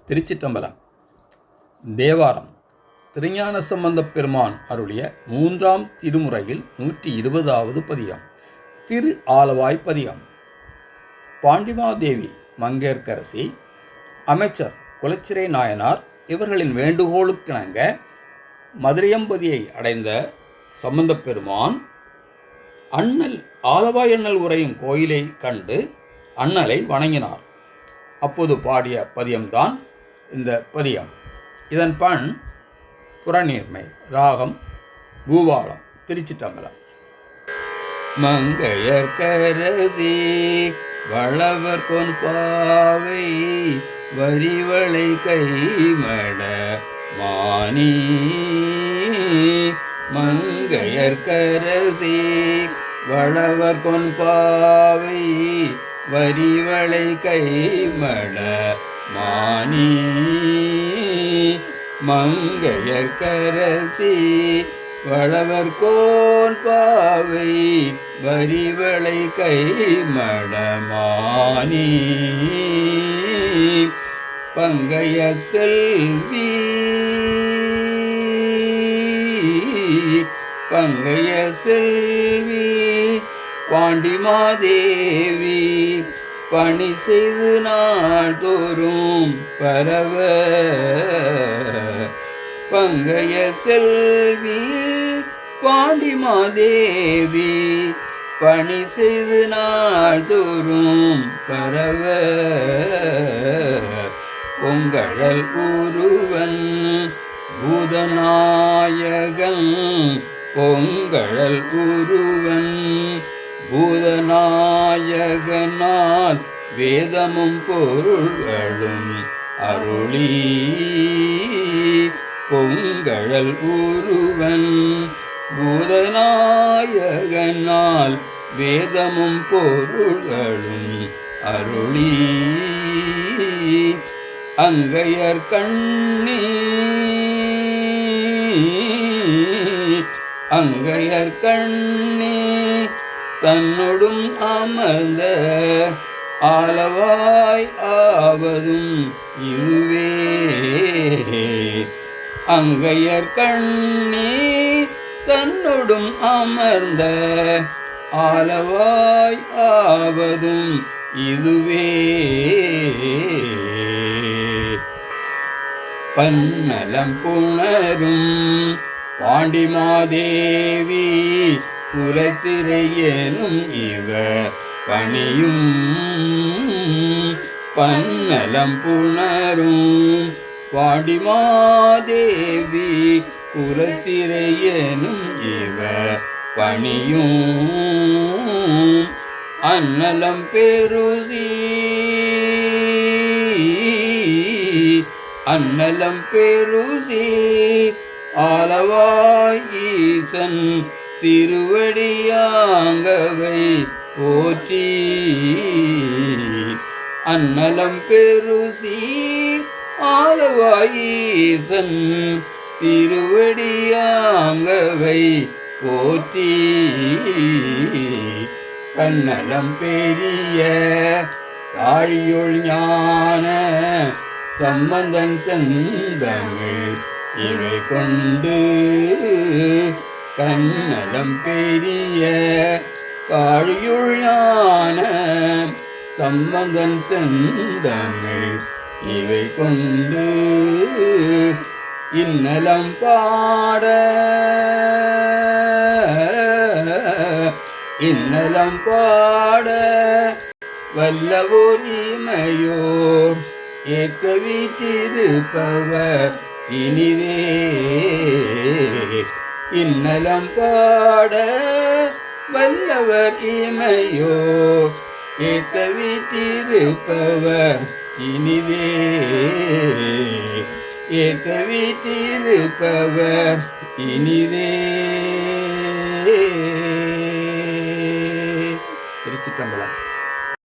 திருச்சிற்றம்பலம். தேவாரம் திருஞான சம்பந்தப் பெருமான் அருளிய 3ஆம் திருமுறையில் 120வது பதிகம். திரு ஆலவாய் பதிகம். பாண்டிமாதேவி மங்கையர்க்கரசி, அமைச்சர் குலச்சிறை நாயனார் இவர்களின் வேண்டுகோளுக்கிணங்க மதுரையம்பதியை அடைந்த சம்பந்தப் பெருமான் அண்ணல் ஆலவாய் அண்ணல் உரையும் கோயிலை கண்டு அண்ணலை வணங்கினார். அப்போது பாடிய பதியம்தான் இந்த பதியம். இதன் பண் புறநீர்மை, ராகம் பூபாலம். திருச்சிற்றம்பலம். மங்கையர்க்கரசி வளவர் கொன்பாவை வரிவளை கைமட மானி. மங்கையர்க்கரசி வளவர் கொன்பாவை வரிவளை கைமட மானி. மங்கையர்க்கரசி வளவர் கோன்பாவை வரிவளை கைமட மானி. பங்கைய செல்வி பங்கைய செல்வி பாண்டிமாதேவி பணி செய்து நாள்தோறும் பரவ. பங்கைய செல்வி பாண்டிமாதேவி பணி செய்து நாள்தோறும் பரவ. பொங்கழல் உருவன் பூதநாயகன் பொங்கழல் உருவன் பூதநாயகனால் வேதமும் பொருள்களும் அருளி. பொங்கழல் உருவன் பூதநாயகனால் வேதமும் பொருள்களும் அருளி. அங்கையர் கண்ணி அங்கையர் கண்ணி தன்னொடும் அமர்ந்த ஆலவாய் ஆவதும் இதுவே. அங்கையர் கண்ணி தன்னொடும் அமர்ந்த ஆலவாய் ஆவதும் இதுவே. பன்னலம் புணரும் பாண்டிமாதேவி குலச்சிறை எனும் இவ பணியும். பன்னலம் புணரும் பாண்டிமாதேவி குலச்சிறை எனும் இவ பணியும். அன்னலம் பெருசி அன்னலம் பெருசி ஆலவாய் ஈசன் திருவடியாங்கவை போற்றி. அன்னலம் பெருசி ஆலவாய் ஈசன் திருவடியாங்கவை போற்றி. கன்னலம் பெரிய தாழியுள் ஞான சம்பந்தன் செந்தமிழ் இவை கொண்டு. கன்னலம் பெரிய காழியுள் ஞான சம்பந்தன் செந்தமிழ் இவை கொண்டு. இன்னலம் பாட இன்னலம் பாட வல்லவோர் இமையோர் ஏத்த வீற்றிருப்பவர் இனிதே. இன்னலம் பாட வல்லவர் இமையோர் ஏத்த வீற்றிருப்பவர் இனிதே. ஏத்த வீற்றிருப்பவர் இனிதே. திருச்சிற்றம்பலம்.